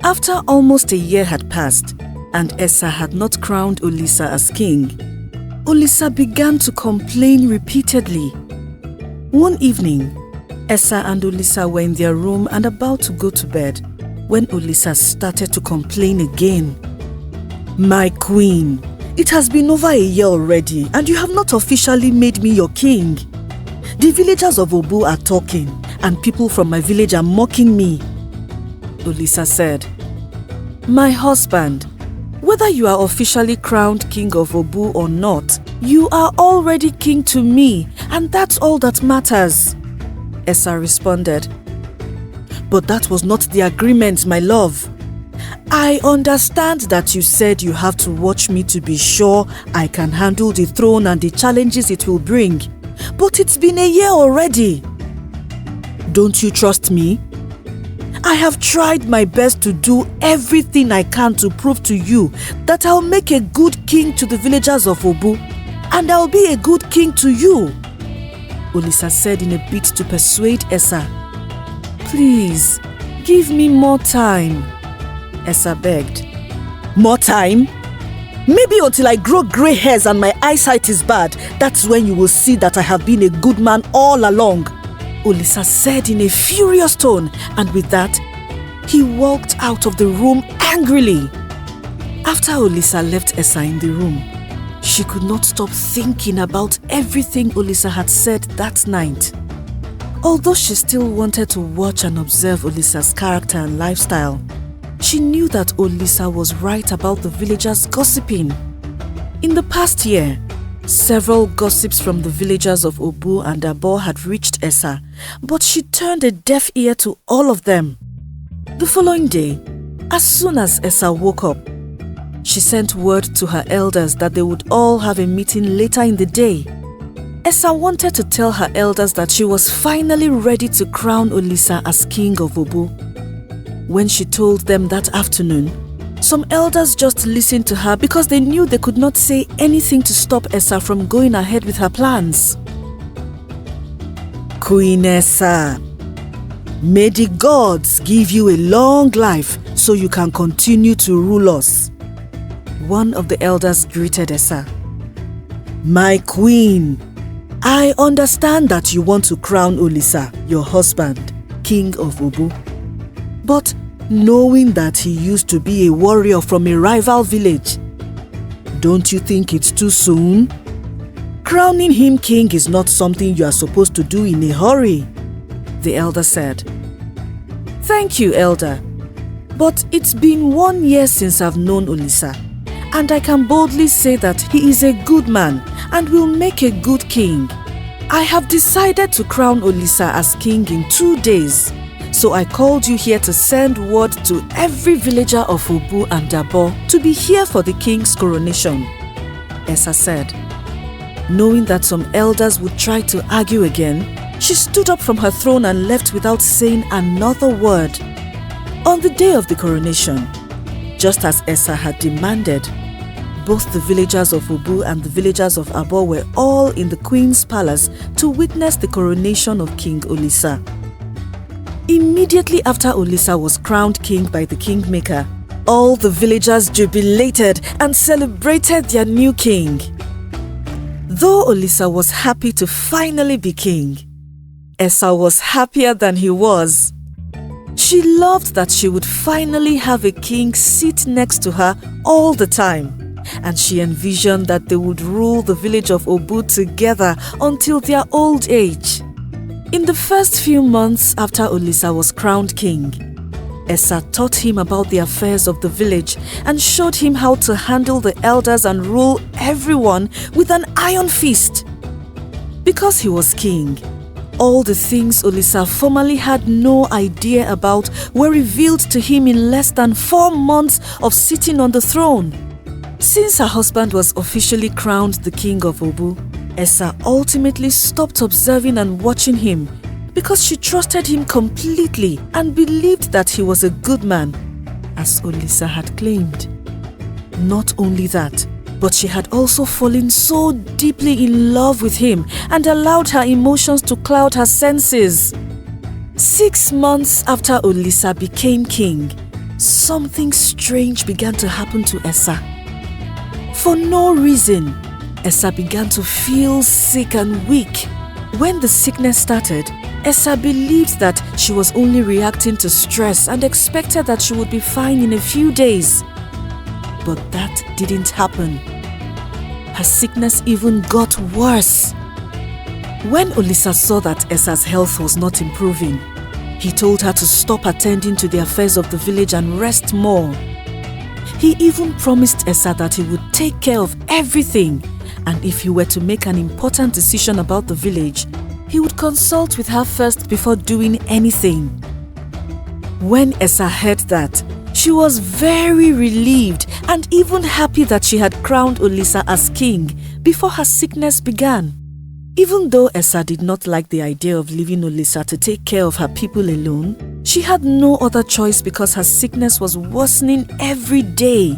After almost a year had passed, and Esa had not crowned Olisa as king, Olisa began to complain repeatedly. One evening, Esa and Olisa were in their room and about to go to bed when Olisa started to complain again. "My queen, it has been over a year already and you have not officially made me your king. The villagers of Obu are talking and people from my village are mocking me." Olisa said, "My husband, whether you are officially crowned king of Obu or not, you are already king to me, and that's all that matters." Esa responded, "But that was not the agreement, my love. I understand that you said you have to watch me to be sure I can handle the throne and the challenges it will bring, but it's been a year already. Don't you trust me? I have tried my best to do everything I can to prove to you that I'll make a good king to the villagers of Obu, and I'll be a good king to you," Olisa said in a bid to persuade Esa. "Please, give me more time," Esa begged. "More time? Maybe until I grow grey hairs and my eyesight is bad. That's when you will see that I have been a good man all along," Olisa said in a furious tone, and with that, he walked out of the room angrily. After Olisa left Esa in the room, she could not stop thinking about everything Olisa had said that night. Although she still wanted to watch and observe Olisa's character and lifestyle, she knew that Olisa was right about the villagers gossiping. In the past year, several gossips from the villagers of Obu and Abo had reached Esa, but she turned a deaf ear to all of them. The following day, as soon as Esa woke up, she sent word to her elders that they would all have a meeting later in the day. Esa wanted to tell her elders that she was finally ready to crown Olisa as king of Obu. When she told them that afternoon, some elders just listened to her because they knew they could not say anything to stop Esa from going ahead with her plans. "Queen Esa, may the gods give you a long life so you can continue to rule us," one of the elders greeted Esa. "My queen, I understand that you want to crown Olisa, your husband, king of Obu. But knowing that he used to be a warrior from a rival village, don't you think it's too soon? Crowning him king is not something you are supposed to do in a hurry," the elder said. "Thank you, elder. But it's been 1 year since I've known Olisa, and I can boldly say that he is a good man and will make a good king. I have decided to crown Olisa as king in 2 days. So I called you here to send word to every villager of Obu and Dabo to be here for the king's coronation," Esa said. Knowing that some elders would try to argue again, she stood up from her throne and left without saying another word. On the day of the coronation, just as Esa had demanded, both the villagers of Obu and the villagers of Abo were all in the queen's palace to witness the coronation of King Olisa. Immediately after Olisa was crowned king by the kingmaker, all the villagers jubilated and celebrated their new king. Though Olisa was happy to finally be king, Esa was happier than he was. She loved that she would finally have a king sit next to her all the time, and she envisioned that they would rule the village of Obu together until their old age. In the first few months after Olisa was crowned king, Esa taught him about the affairs of the village and showed him how to handle the elders and rule everyone with an iron fist. Because he was king, all the things Olisa formerly had no idea about were revealed to him in less than 4 months of sitting on the throne. Since her husband was officially crowned the king of Obu, Esa ultimately stopped observing and watching him because she trusted him completely and believed that he was a good man, as Olisa had claimed. Not only that, but she had also fallen so deeply in love with him and allowed her emotions to cloud her senses. 6 months after Olisa became king, something strange began to happen to Esa. For no reason, Esa began to feel sick and weak. When the sickness started, Esa believed that she was only reacting to stress and expected that she would be fine in a few days. But that didn't happen. Her sickness even got worse. When Olisa saw that Esa's health was not improving, he told her to stop attending to the affairs of the village and rest more. He even promised Esa that he would take care of everything, and if he were to make an important decision about the village, he would consult with her first before doing anything. When Esa heard that, she was very relieved and even happy that she had crowned Olisa as king before her sickness began. Even though Esa did not like the idea of leaving Olisa to take care of her people alone, she had no other choice because her sickness was worsening every day.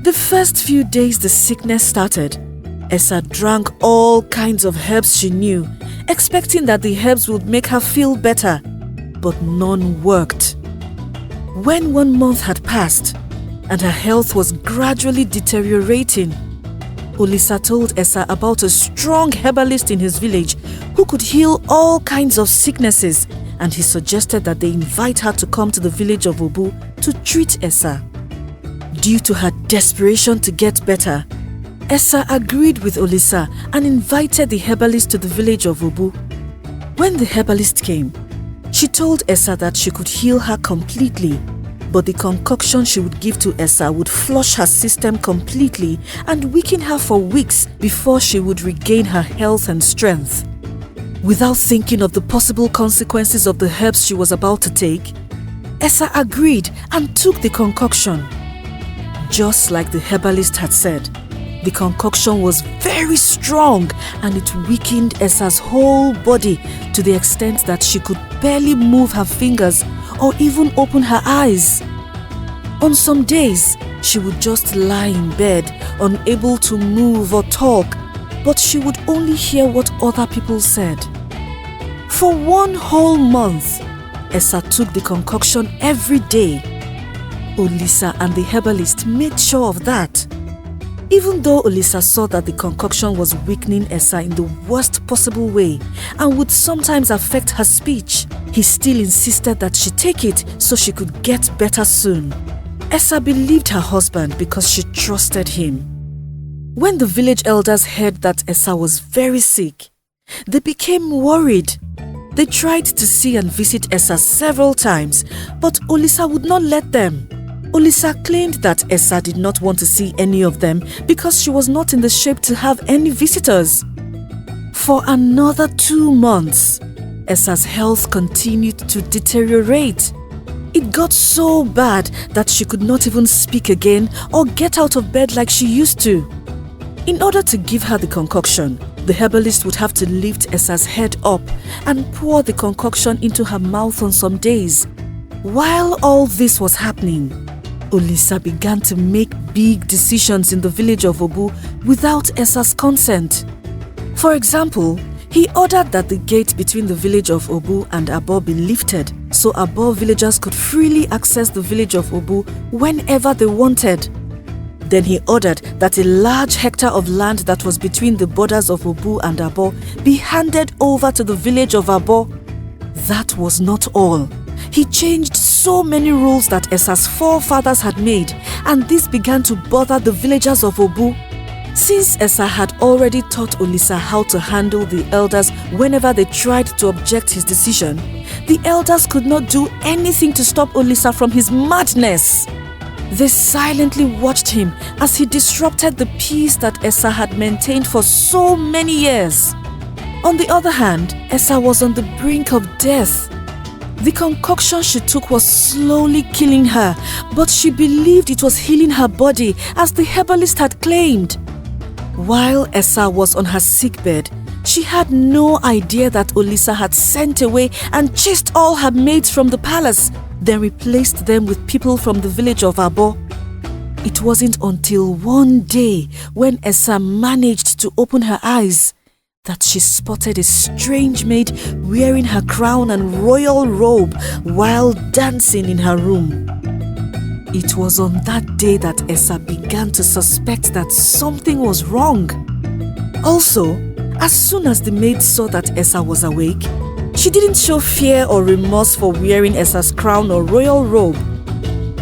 The first few days the sickness started, Esa drank all kinds of herbs she knew, expecting that the herbs would make her feel better, but none worked. When 1 month had passed and her health was gradually deteriorating, Olisa told Esa about a strong herbalist in his village who could heal all kinds of sicknesses, and he suggested that they invite her to come to the village of Obu to treat Esa. Due to her desperation to get better, Esa agreed with Olisa and invited the herbalist to the village of Obu. When the herbalist came, she told Esa that she could heal her completely, but the concoction she would give to Esa would flush her system completely and weaken her for weeks before she would regain her health and strength. Without thinking of the possible consequences of the herbs she was about to take, Esa agreed and took the concoction. Just like the herbalist had said, the concoction was very strong and it weakened Esa's whole body to the extent that she could barely move her fingers or even open her eyes. On some days, she would just lie in bed, unable to move or talk, but she would only hear what other people said. For 1 whole month, Esa took the concoction every day. Olisa and the herbalist made sure of that. Even though Olisa saw that the concoction was weakening Esa in the worst possible way and would sometimes affect her speech, he still insisted that she take it so she could get better soon. Esa believed her husband because she trusted him. When the village elders heard that Esa was very sick, they became worried. They tried to see and visit Esa several times, but Olisa would not let them. Olisa claimed that Esa did not want to see any of them because she was not in the shape to have any visitors. For another 2 months, Esa's health continued to deteriorate. It got so bad that she could not even speak again or get out of bed like she used to. In order to give her the concoction, the herbalist would have to lift Esa's head up and pour the concoction into her mouth on some days. While all this was happening, Olisa began to make big decisions in the village of Obu without Esa's consent. For example, he ordered that the gate between the village of Obu and Abo be lifted so Abo villagers could freely access the village of Obu whenever they wanted. Then he ordered that a large hectare of land that was between the borders of Obu and Abo be handed over to the village of Abo. That was not all. He changed so many rules that Esa's forefathers had made, and this began to bother the villagers of Obu. Since Esa had already taught Olisa how to handle the elders whenever they tried to object his decision, the elders could not do anything to stop Olisa from his madness. They silently watched him as he disrupted the peace that Esa had maintained for so many years. On the other hand, Esa was on the brink of death. The concoction she took was slowly killing her, but she believed it was healing her body as the herbalist had claimed. While Esa was on her sickbed, she had no idea that Olisa had sent away and chased all her maids from the palace, then replaced them with people from the village of Abo. It wasn't until one day when Esa managed to open her eyes that she spotted a strange maid wearing her crown and royal robe while dancing in her room. It was on that day that Esa began to suspect that something was wrong. Also, as soon as the maid saw that Esa was awake, she didn't show fear or remorse for wearing Esa's crown or royal robe.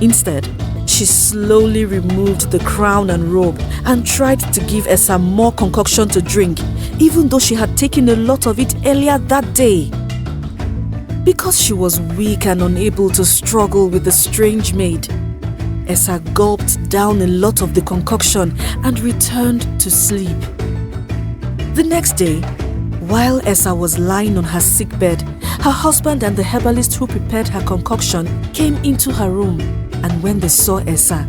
Instead, she slowly removed the crown and robe and tried to give Esa more concoction to drink, even though she had taken a lot of it earlier that day. Because she was weak and unable to struggle with the strange maid, Esa gulped down a lot of the concoction and returned to sleep. The next day, while Esa was lying on her sickbed, her husband and the herbalist who prepared her concoction came into her room, and when they saw Esa,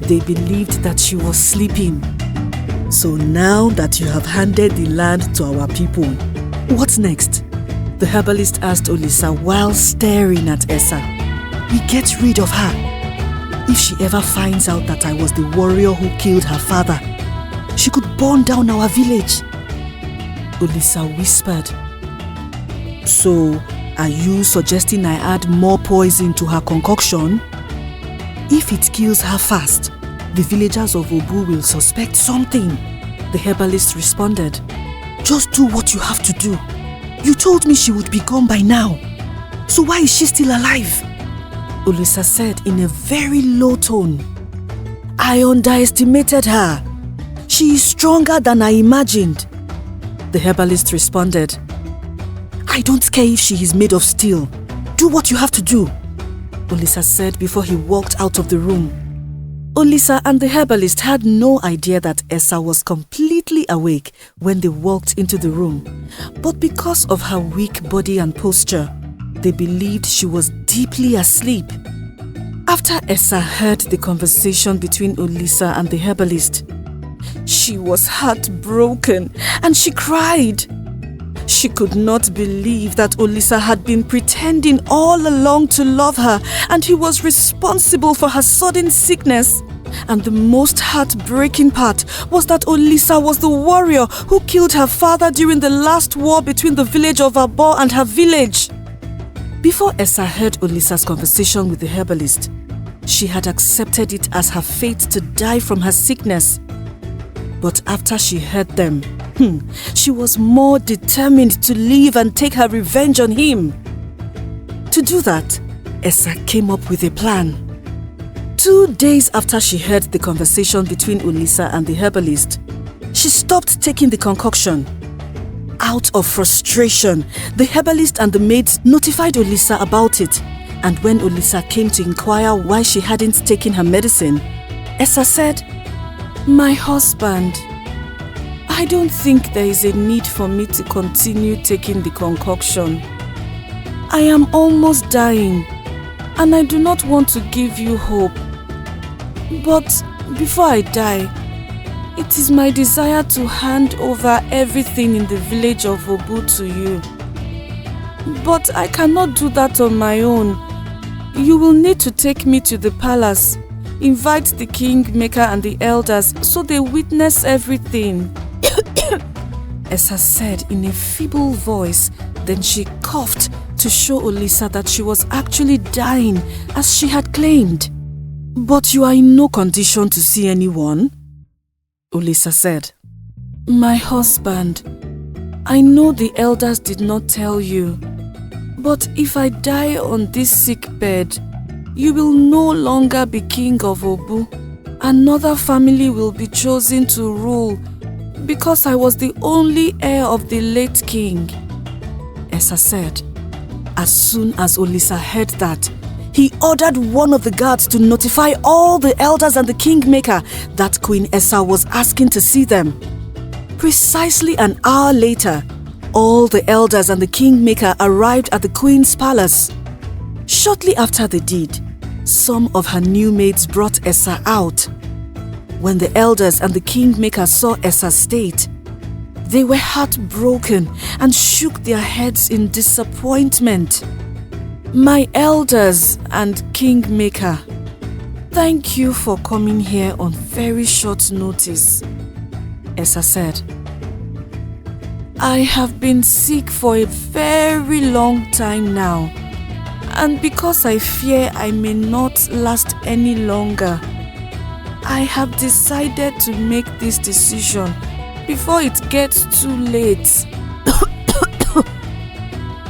they believed that she was sleeping. "So now that you have handed the land to our people, what next?" the herbalist asked Olisa while staring at Esa. "We get rid of her. If she ever finds out that I was the warrior who killed her father, she could burn down our village." Olisa whispered. "So, are you suggesting I add more poison to her concoction? If it kills her fast, the villagers of Obu will suspect something," the herbalist responded. "Just do what you have to do. You told me she would be gone by now. So why is she still alive?" Olisa said in a very low tone. "I underestimated her. She is stronger than I imagined," the herbalist responded. "I don't care if she is made of steel. Do what you have to do," Olisa said before he walked out of the room. Olisa and the herbalist had no idea that Esa was completely awake when they walked into the room, but because of her weak body and posture, they believed she was deeply asleep. After Esa heard the conversation between Olisa and the herbalist, she was heartbroken and she cried. She could not believe that Olisa had been pretending all along to love her and he was responsible for her sudden sickness. And the most heartbreaking part was that Olisa was the warrior who killed her father during the last war between the village of Abo and her village. Before Esa heard Olisa's conversation with the herbalist, she had accepted it as her fate to die from her sickness. But after she heard them, she was more determined to live and take her revenge on him. To do that, Esa came up with a plan. 2 days after she heard the conversation between Olisa and the herbalist, she stopped taking the concoction. Out of frustration, the herbalist and the maids notified Olisa about it, and when Olisa came to inquire why she hadn't taken her medicine, Esa said, "My husband, I don't think there is a need for me to continue taking the concoction. I am almost dying, and I do not want to give you hope. But before I die, it is my desire to hand over everything in the village of Obu to you. But I cannot do that on my own. You will need to take me to the palace, invite the kingmaker and the elders so they witness everything," Esa said in a feeble voice. Then she coughed to show Olisa that she was actually dying as she had claimed. "But you are in no condition to see anyone," Olisa said. "My husband, I know the elders did not tell you, but if I die on this sick bed, you will no longer be king of Obu. Another family will be chosen to rule because I was the only heir of the late king," Esa said. As soon as Olisa heard that, he ordered one of the guards to notify all the elders and the kingmaker that Queen Esa was asking to see them. Precisely an hour later, all the elders and the kingmaker arrived at the queen's palace. Shortly after they did, some of her new maids brought Esa out. When the elders and the kingmaker saw Esa's state, they were heartbroken and shook their heads in disappointment. "My elders and kingmaker, thank you for coming here on very short notice," Esa said. "I have been sick for a very long time now, And because I fear I may not last any longer, I have decided to make this decision before it gets too late.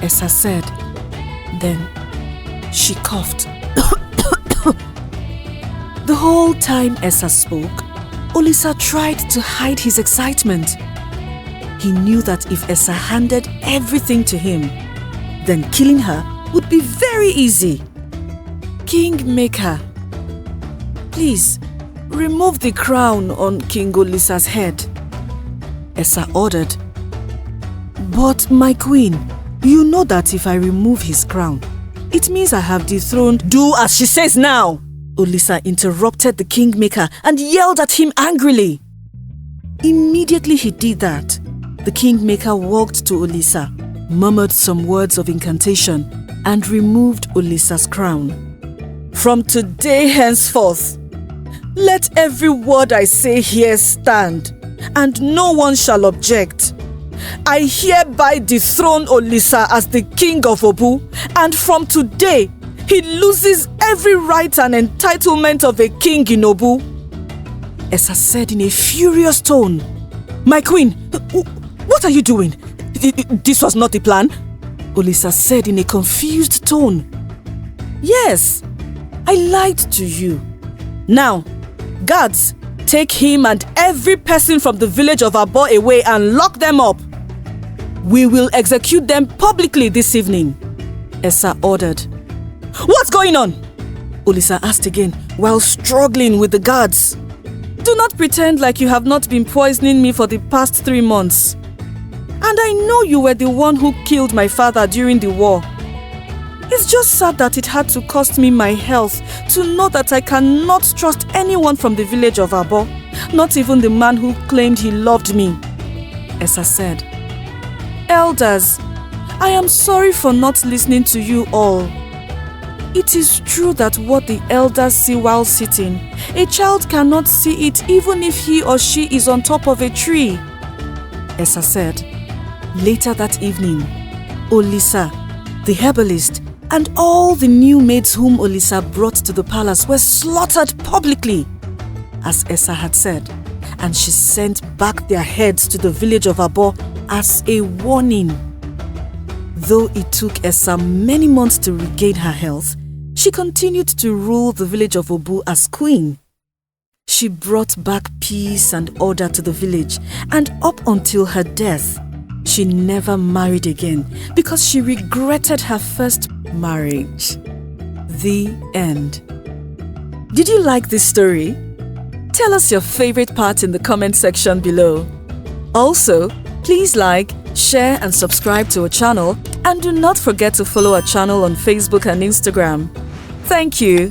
Esa said. Then she coughed. The whole time Esa spoke, Olisa tried to hide his excitement. He knew that if Esa handed everything to him, then killing her would be very easy. Kingmaker, please remove the crown on King Olisa's head, Esa ordered. But my queen, you know that if I remove his crown, it means I have dethroned. Do as she says now! Olisa interrupted the kingmaker and yelled at him angrily. Immediately he did that, the kingmaker walked to Olisa, murmured some words of incantation, and removed Olisa's crown. From today henceforth, let every word I say here stand, and no one shall object. I hereby dethrone Olisa as the king of Obu, and from today, he loses every right and entitlement of a king in Obu. Esa said in a furious tone, My queen, what are you doing? This was not the plan. Olisa said in a confused tone. Yes, I lied to you. Now, guards, take him and every person from the village of Abo away and lock them up. We will execute them publicly this evening, Esa ordered. What's going on? Olisa asked again while struggling with the guards. Do not pretend like you have not been poisoning me for the past 3 months. And I know you were the one who killed my father during the war. It's just sad that it had to cost me my health to know that I cannot trust anyone from the village of Abo, not even the man who claimed he loved me, Esa said. Elders, I am sorry for not listening to you all. It is true that what the elders see while sitting, a child cannot see it even if he or she is on top of a tree, Esa said. Later that evening, Olisa, the herbalist, and all the new maids whom Olisa brought to the palace were slaughtered publicly, as Esa had said, and she sent back their heads to the village of Abo as a warning. Though it took Esa many months to regain her health, she continued to rule the village of Obu as queen. She brought back peace and order to the village, and up until her death, she never married again because she regretted her first marriage. The end. Did you like this story? Tell us your favorite part in the comment section below. Also, please like, share and subscribe to our channel, and do not forget to follow our channel on Facebook and Instagram. Thank you.